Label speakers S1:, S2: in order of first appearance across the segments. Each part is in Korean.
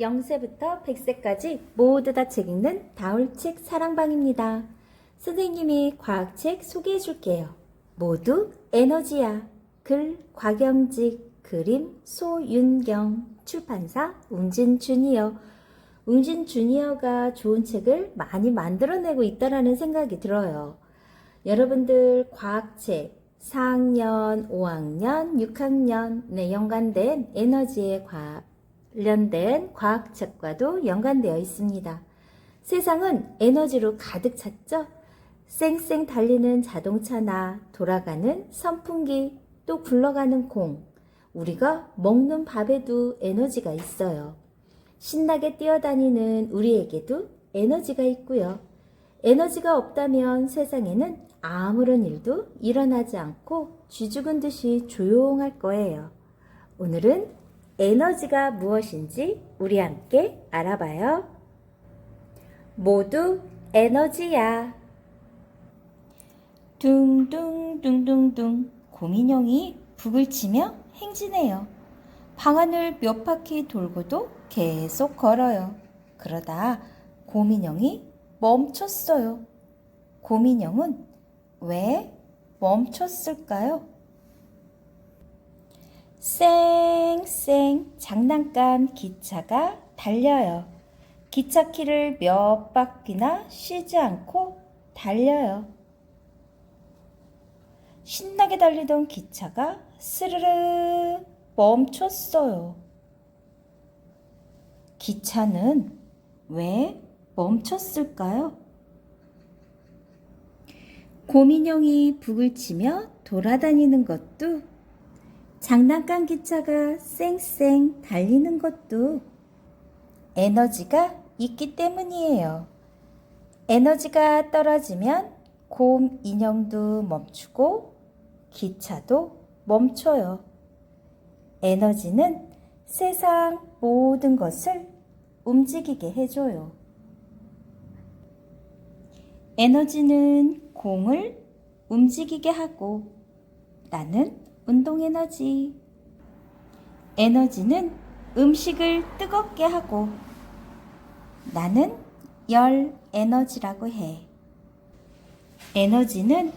S1: 0세부터 100세까지 모두 다 책 읽는 다울책 사랑방입니다. 선생님이 과학책 소개해 줄게요. 모두 에너지야. 글 곽영직, 그림 소윤경, 출판사 웅진주니어. 웅진주니어가 좋은 책을 많이 만들어내고 있다라는 생각이 들어요. 여러분들 과학책 4학년, 5학년, 6학년에 연관된 에너지에 관련된 과학책과도 연관되어 있습니다. 세상은 에너지로 가득 찼죠? 쌩쌩 달리는 자동차나 돌아가는 선풍기, 또 굴러가는 공, 우리가 먹는 밥에도 에너지가 있어요. 신나게 뛰어다니는 우리에게도 에너지가 있고요. 에너지가 없다면 세상에는 아무런 일도 일어나지 않고 쥐죽은 듯이 조용할 거예요. 오늘은 에너지가 무엇인지 우리 함께 알아봐요. 모두 에너지야. 둥둥둥둥둥 곰인형이 북을 치며 행진해요. 방안을 몇 바퀴 돌고도 계속 걸어요. 그러다 곰인형이 멈췄어요. 곰인형은 왜 멈췄을까요? 쌩쌩 장난감 기차가 달려요. 기차키를 몇 바퀴나 쉬지 않고 달려요. 신나게 달리던 기차가 스르르 멈췄어요. 기차는 왜 멈췄을까요? 곰인형이 북을 치며 돌아다니는 것도, 장난감 기차가 쌩쌩 달리는 것도 에너지가 있기 때문이에요. 에너지가 떨어지면 곰 인형도 멈추고 기차도 멈춰요. 에너지는 세상 모든 것을 움직이게 해줘요. 에너지는 공을 움직이게 하고, 나는 운동 에너지. 에너지는 음식을 뜨겁게 하고, 나는 열 에너지라고 해. 에너지는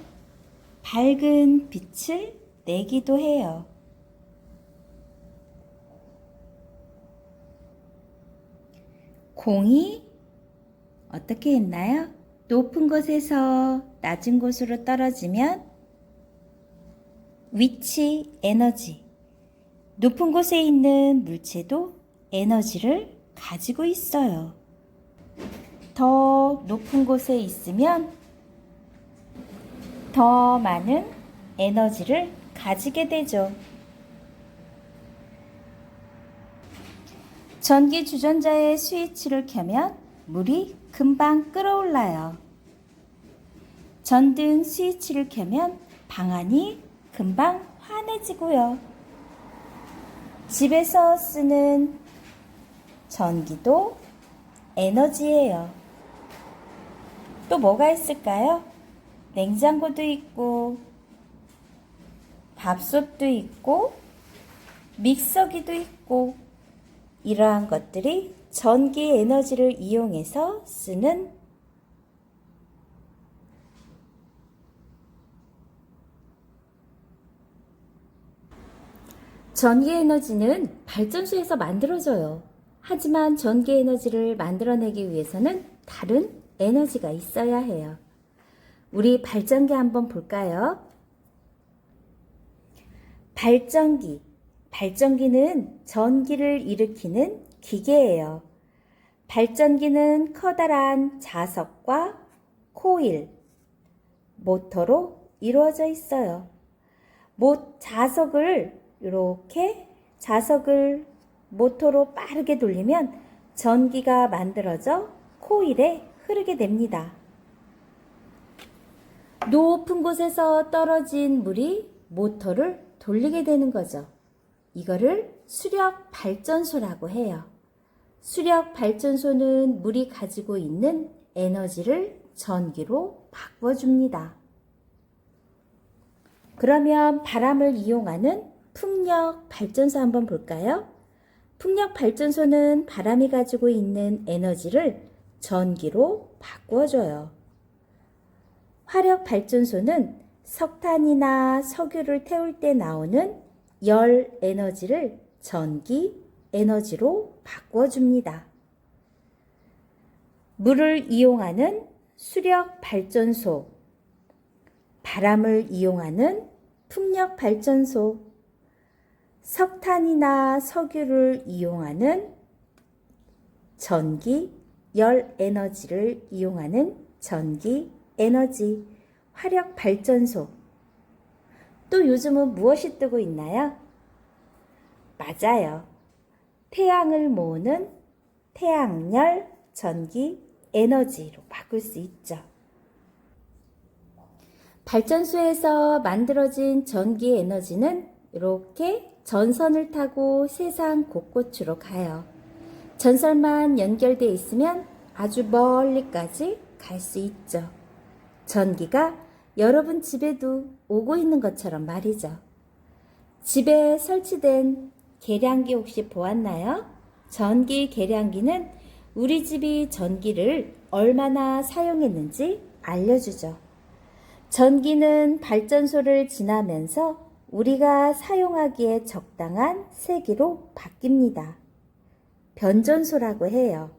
S1: 밝은 빛을 내기도 해요. 공이 어떻게 했나요? 높은 곳에서 낮은 곳으로 떨어지면 위치 에너지. 높은 곳에 있는 물체도 에너지를 가지고 있어요. 더 높은 곳에 있으면 더 많은 에너지를 가지게 되죠. 전기 주전자의 스위치를 켜면 물이 금방 끓어올라요. 전등 스위치를 켜면 방안이 금방 환해지고요. 집에서 쓰는 전기도 에너지예요. 또 뭐가 있을까요? 냉장고도 있고, 밥솥도 있고, 믹서기도 있고, 이러한 것들이 전기 에너지를 이용해서 쓰는 전기 에너지는 발전소에서 만들어져요. 하지만 전기 에너지를 만들어내기 위해서는 다른 에너지가 있어야 해요. 우리 발전기 한번 볼까요? 발전기. 발전기는 전기를 일으키는 기계예요. 발전기는 커다란 자석과 코일, 모터로 이루어져 있어요. 자석을 모터로 빠르게 돌리면 전기가 만들어져 코일에 흐르게 됩니다. 높은 곳에서 떨어진 물이 모터를 돌리게 되는 거죠. 이거를 수력 발전소라고 해요. 수력 발전소는 물이 가지고 있는 에너지를 전기로 바꿔줍니다. 그러면 바람을 이용하는 풍력 발전소 한번 볼까요? 풍력 발전소는 바람이 가지고 있는 에너지를 전기로 바꾸어줘요. 화력 발전소는 석탄이나 석유를 태울 때 나오는 열 에너지를 전기 에너지로 바꾸어줍니다. 물을 이용하는 수력 발전소, 바람을 이용하는 풍력 발전소, 석탄이나 석유를 이용하는 전기, 열 에너지를 이용하는 전기 에너지, 화력 발전소. 또 요즘은 무엇이 뜨고 있나요? 맞아요. 태양을 모으는 태양열 전기 에너지로 바꿀 수 있죠. 발전소에서 만들어진 전기 에너지는 이렇게 전선을 타고 세상 곳곳으로 가요. 전선만 연결되어 있으면 아주 멀리까지 갈 수 있죠. 전기가 여러분 집에도 오고 있는 것처럼 말이죠. 집에 설치된 계량기 혹시 보았나요? 전기 계량기는 우리 집이 전기를 얼마나 사용했는지 알려주죠. 전기는 발전소를 지나면서 우리가 사용하기에 적당한 세기로 바뀝니다. 변전소라고 해요.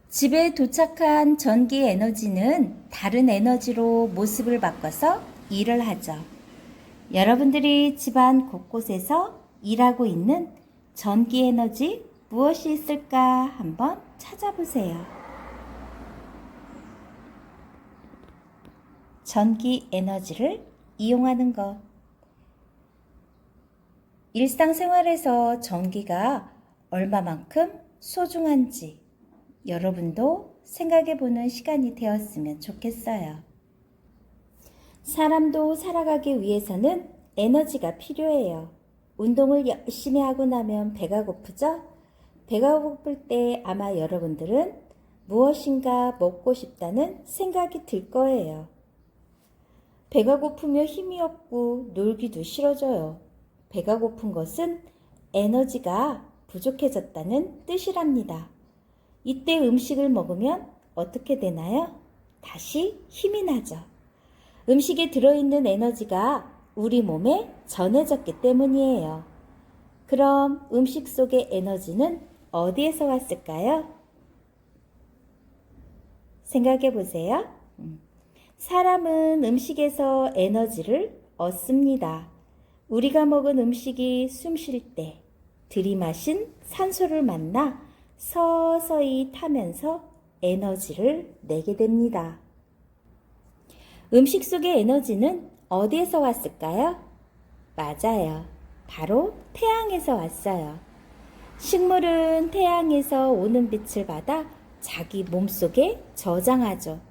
S1: 집에 도착한 전기 에너지는 다른 에너지로 모습을 바꿔서 일을 하죠. 여러분들이 집안 곳곳에서 일하고 있는 전기 에너지 무엇이 있을까 한번 찾아보세요. 전기 에너지를 이용하는 것. 일상생활에서 전기가 얼마만큼 소중한지 여러분도 생각해보는 시간이 되었으면 좋겠어요. 사람도 살아가기 위해서는 에너지가 필요해요. 운동을 열심히 하고 나면 배가 고프죠? 배가 고플 때 아마 여러분들은 무엇인가 먹고 싶다는 생각이 들 거예요. 배가 고프면 힘이 없고 놀기도 싫어져요. 배가 고픈 것은 에너지가 부족해졌다는 뜻이랍니다. 이때 음식을 먹으면 어떻게 되나요? 다시 힘이 나죠. 음식에 들어있는 에너지가 우리 몸에 전해졌기 때문이에요. 그럼 음식 속의 에너지는 어디에서 왔을까요? 생각해 보세요. 사람은 음식에서 에너지를 얻습니다. 우리가 먹은 음식이 숨 쉴 때 들이마신 산소를 만나 서서히 타면서 에너지를 내게 됩니다. 음식 속의 에너지는 어디에서 왔을까요? 맞아요. 바로 태양에서 왔어요. 식물은 태양에서 오는 빛을 받아 자기 몸속에 저장하죠.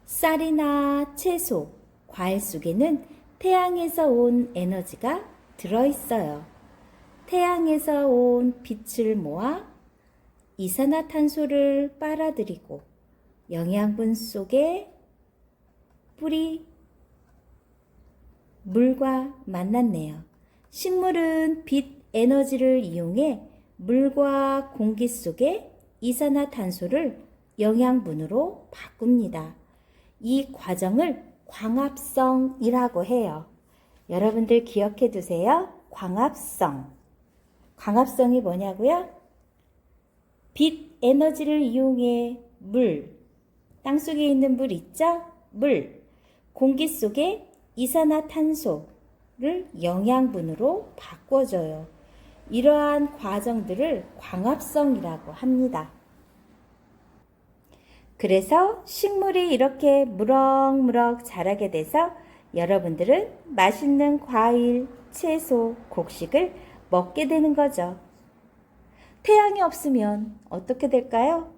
S1: 쌀이나 채소, 과일 속에는 태양에서 온 에너지가 들어있어요. 태양에서 온 빛을 모아 이산화탄소를 빨아들이고 영양분 속에 뿌리, 물과 만났네요. 식물은 빛 에너지를 이용해 물과 공기 속에 이산화탄소를 영양분으로 바꿉니다. 이 과정을 광합성이라고 해요. 여러분들 기억해 두세요. 광합성. 광합성이 뭐냐고요? 빛 에너지를 이용해 물, 땅속에 있는 물 있죠? 물, 공기 속에 이산화탄소를 영양분으로 바꿔줘요. 이러한 과정들을 광합성이라고 합니다. 그래서 식물이 이렇게 무럭무럭 자라게 돼서 여러분들은 맛있는 과일, 채소, 곡식을 먹게 되는 거죠. 태양이 없으면 어떻게 될까요?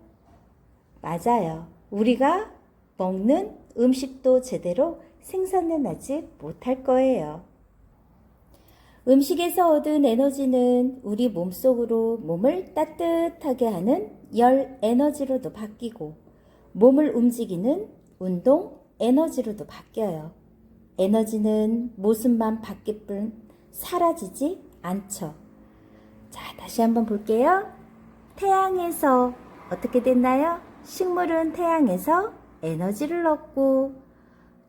S1: 맞아요. 우리가 먹는 음식도 제대로 생산해내지 못할 거예요. 음식에서 얻은 에너지는 우리 몸속으로 몸을 따뜻하게 하는 열 에너지로도 바뀌고 몸을 움직이는 운동 에너지로도 바뀌어요. 에너지는 모습만 바뀔 뿐 사라지지 않죠. 자, 다시 한번 볼게요. 태양에서 어떻게 됐나요? 식물은 태양에서 에너지를 얻고,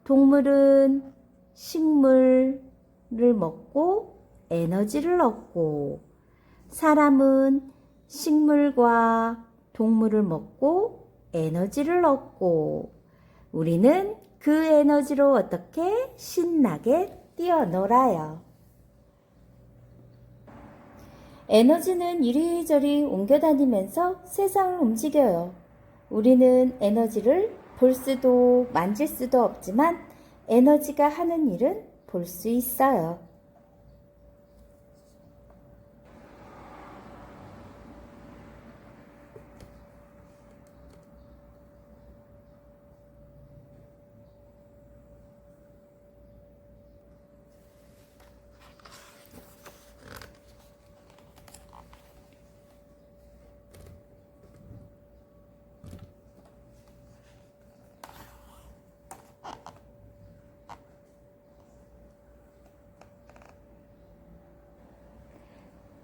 S1: 동물은 식물을 먹고 에너지를 얻고, 사람은 식물과 동물을 먹고 에너지를 얻고, 우리는 그 에너지로 어떻게 신나게 뛰어놀아요. 에너지는 이리저리 옮겨다니면서 세상을 움직여요. 우리는 에너지를 볼 수도 만질 수도 없지만 에너지가 하는 일은 볼 수 있어요.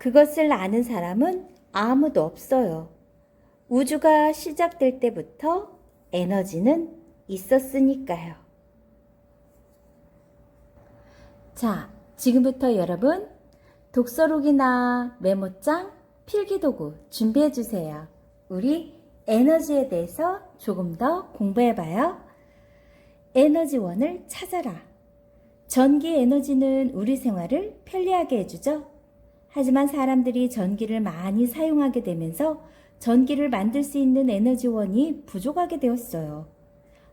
S1: 그것을 아는 사람은 아무도 없어요. 우주가 시작될 때부터 에너지는 있었으니까요. 자, 지금부터 여러분 독서록이나 메모장, 필기도구 준비해 주세요. 우리 에너지에 대해서 조금 더 공부해 봐요. 에너지원을 찾아라. 전기 에너지는 우리 생활을 편리하게 해주죠. 하지만 사람들이 전기를 많이 사용하게 되면서 전기를 만들 수 있는 에너지원이 부족하게 되었어요.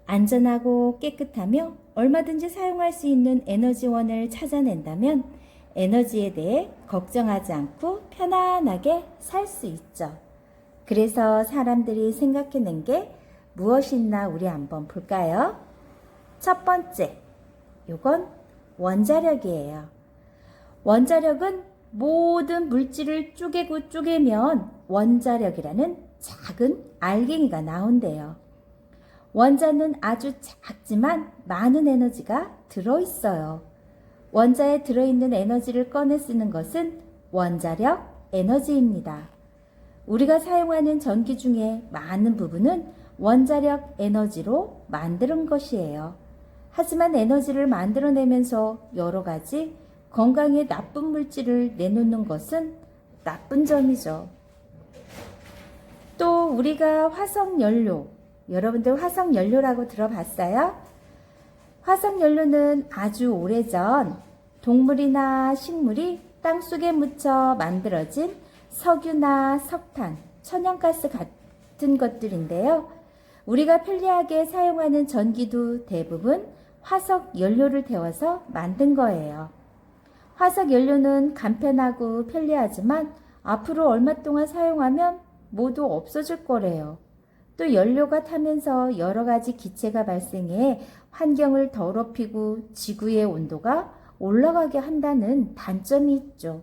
S1: 안전하고 깨끗하며 얼마든지 사용할 수 있는 에너지원을 찾아낸다면 에너지에 대해 걱정하지 않고 편안하게 살 수 있죠. 그래서 사람들이 생각해낸 게 무엇이나 우리 한번 볼까요? 첫 번째, 요건 원자력이에요. 원자력은 모든 물질을 쪼개고 쪼개면 원자력이라는 작은 알갱이가 나온대요. 원자는 아주 작지만 많은 에너지가 들어있어요. 원자에 들어있는 에너지를 꺼내 쓰는 것은 원자력 에너지입니다. 우리가 사용하는 전기 중에 많은 부분은 원자력 에너지로 만드는 것이에요. 하지만 에너지를 만들어내면서 여러 가지 건강에 나쁜 물질을 내놓는 것은 나쁜 점이죠. 또 우리가 화석연료, 여러분들 화석연료라고 들어봤어요? 화석연료는 아주 오래전 동물이나 식물이 땅속에 묻혀 만들어진 석유나 석탄, 천연가스 같은 것들인데요. 우리가 편리하게 사용하는 전기도 대부분 화석연료를 데워서 만든 거예요. 화석연료는 간편하고 편리하지만 앞으로 얼마 동안 사용하면 모두 없어질 거래요. 또 연료가 타면서 여러 가지 기체가 발생해 환경을 더럽히고 지구의 온도가 올라가게 한다는 단점이 있죠.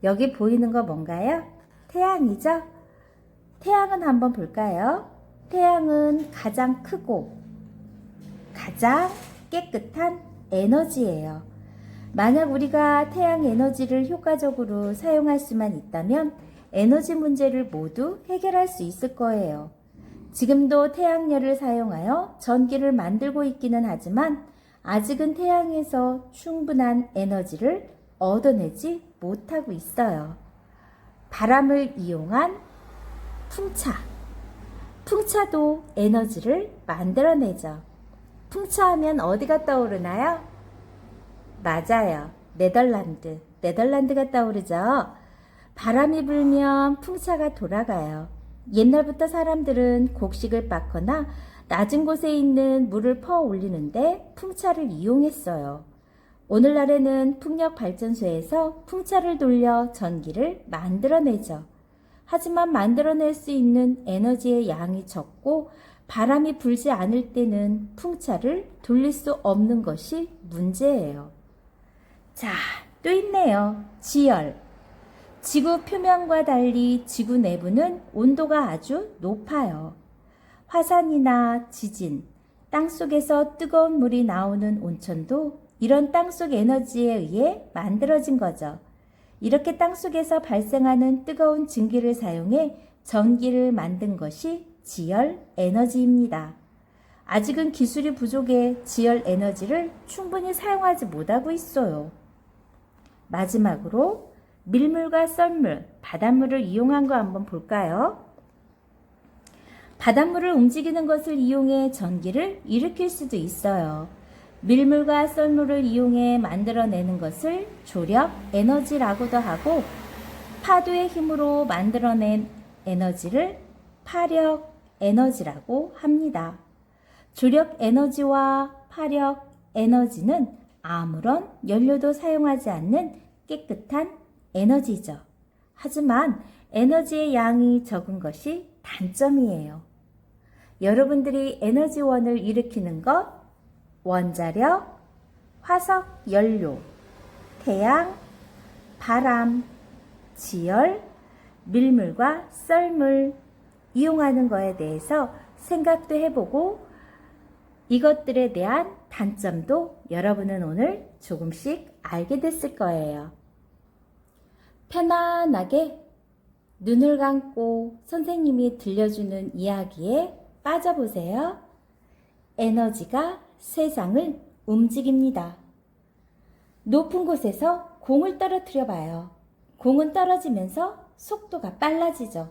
S1: 여기 보이는 거 뭔가요? 태양이죠? 태양은 한번 볼까요? 태양은 가장 크고 가장 깨끗한 에너지예요. 만약 우리가 태양 에너지를 효과적으로 사용할 수만 있다면 에너지 문제를 모두 해결할 수 있을 거예요. 지금도 태양열을 사용하여 전기를 만들고 있기는 하지만 아직은 태양에서 충분한 에너지를 얻어내지 못하고 있어요. 바람을 이용한 풍차. 풍차도 에너지를 만들어내죠. 풍차하면 어디가 떠오르나요? 맞아요. 네덜란드가 떠오르죠. 바람이 불면 풍차가 돌아가요. 옛날부터 사람들은 곡식을 빻거나 낮은 곳에 있는 물을 퍼 올리는데 풍차를 이용했어요. 오늘날에는 풍력 발전소에서 풍차를 돌려 전기를 만들어내죠. 하지만 만들어낼 수 있는 에너지의 양이 적고 바람이 불지 않을 때는 풍차를 돌릴 수 없는 것이 문제예요. 자, 또 있네요. 지열. 지구 표면과 달리 지구 내부는 온도가 아주 높아요. 화산이나 지진, 땅속에서 뜨거운 물이 나오는 온천도 이런 땅속 에너지에 의해 만들어진 거죠. 이렇게 땅속에서 발생하는 뜨거운 증기를 사용해 전기를 만든 것이 지열 에너지입니다. 아직은 기술이 부족해 지열 에너지를 충분히 사용하지 못하고 있어요. 마지막으로 밀물과 썰물, 바닷물을 이용한 거 한번 볼까요? 바닷물을 움직이는 것을 이용해 전기를 일으킬 수도 있어요. 밀물과 썰물을 이용해 만들어내는 것을 조력 에너지라고도 하고, 파도의 힘으로 만들어낸 에너지를 파력 에너지라고 합니다. 조력 에너지와 파력 에너지는 아무런 연료도 사용하지 않는 깨끗한 에너지죠. 하지만 에너지의 양이 적은 것이 단점이에요. 여러분들이 에너지원을 일으키는 것, 원자력, 화석 연료, 태양, 바람, 지열, 밀물과 썰물 이용하는 거에 대해서 생각도 해보고 이것들에 대한 단점도 여러분은 오늘 조금씩 알게 됐을 거예요. 편안하게 눈을 감고 선생님이 들려주는 이야기에 빠져보세요. 에너지가 세상을 움직입니다. 높은 곳에서 공을 떨어뜨려 봐요. 공은 떨어지면서 속도가 빨라지죠.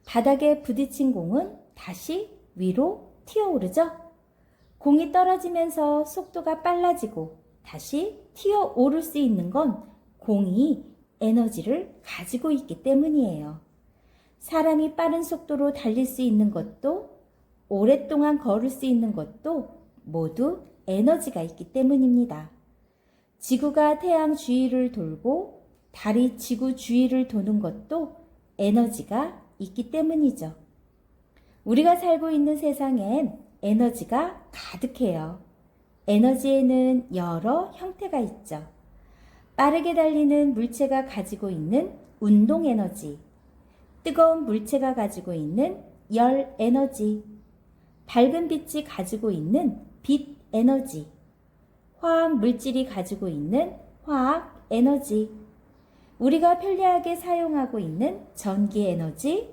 S1: 바닥에 부딪힌 공은 다시 위로 튀어오르죠. 공이 떨어지면서 속도가 빨라지고 다시 튀어오를 수 있는 건 공이 에너지를 가지고 있기 때문이에요. 사람이 빠른 속도로 달릴 수 있는 것도, 오랫동안 걸을 수 있는 것도 모두 에너지가 있기 때문입니다. 지구가 태양 주위를 돌고 달이 지구 주위를 도는 것도 에너지가 있기 때문이죠. 우리가 살고 있는 세상엔 에너지가 가득해요. 에너지에는 여러 형태가 있죠. 빠르게 달리는 물체가 가지고 있는 운동 에너지, 뜨거운 물체가 가지고 있는 열 에너지, 밝은 빛이 가지고 있는 빛 에너지, 화학 물질이 가지고 있는 화학 에너지, 우리가 편리하게 사용하고 있는 전기 에너지,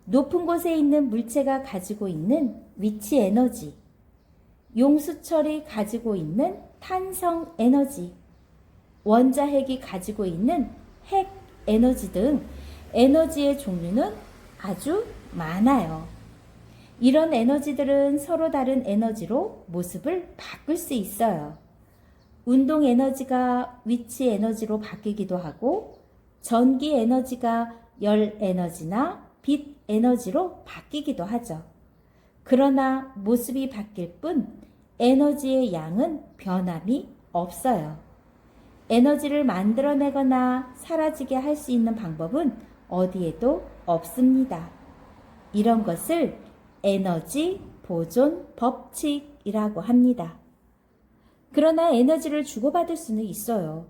S1: 높은 곳에 있는 물체가 가지고 있는 위치 에너지, 용수철이 가지고 있는 탄성 에너지, 원자핵이 가지고 있는 핵 에너지 등 에너지의 종류는 아주 많아요. 이런 에너지들은 서로 다른 에너지로 모습을 바꿀 수 있어요. 운동 에너지가 위치 에너지로 바뀌기도 하고, 전기 에너지가 열 에너지나 빛 에너지로 바뀌기도 하죠. 그러나 모습이 바뀔 뿐 에너지의 양은 변함이 없어요. 에너지를 만들어내거나 사라지게 할 수 있는 방법은 어디에도 없습니다. 이런 것을 에너지 보존 법칙이라고 합니다. 그러나 에너지를 주고받을 수는 있어요.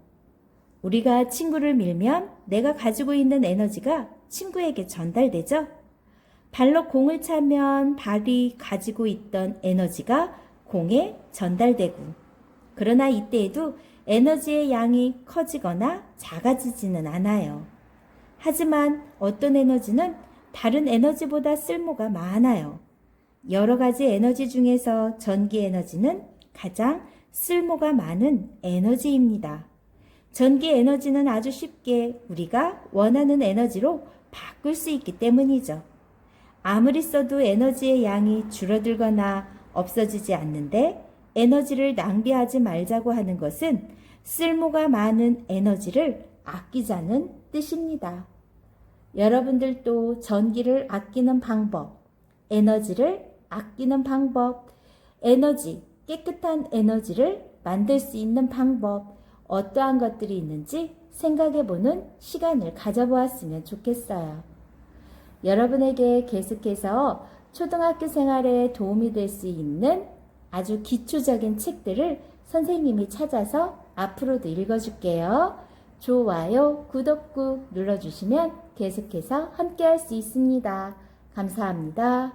S1: 우리가 친구를 밀면 내가 가지고 있는 에너지가 친구에게 전달되죠? 발로 공을 차면 발이 가지고 있던 에너지가 공에 전달되고, 그러나 이때에도 에너지의 양이 커지거나 작아지지는 않아요. 하지만 어떤 에너지는 다른 에너지보다 쓸모가 많아요. 여러 가지 에너지 중에서 전기 에너지는 가장 쓸모가 많은 에너지입니다. 전기 에너지는 아주 쉽게 우리가 원하는 에너지로 바꿀 수 있기 때문이죠. 아무리 써도 에너지의 양이 줄어들거나 없어지지 않는데, 에너지를 낭비하지 말자고 하는 것은 쓸모가 많은 에너지를 아끼자는 뜻입니다. 여러분들도 전기를 아끼는 방법, 에너지를 아끼는 방법, 에너지, 깨끗한 에너지를 만들 수 있는 방법, 어떠한 것들이 있는지 생각해보는 시간을 가져보았으면 좋겠어요. 여러분에게 계속해서 초등학교 생활에 도움이 될 수 있는 아주 기초적인 책들을 선생님이 찾아서 앞으로도 읽어줄게요. 좋아요, 구독 꾹 눌러주시면 계속해서 함께 할 수 있습니다. 감사합니다.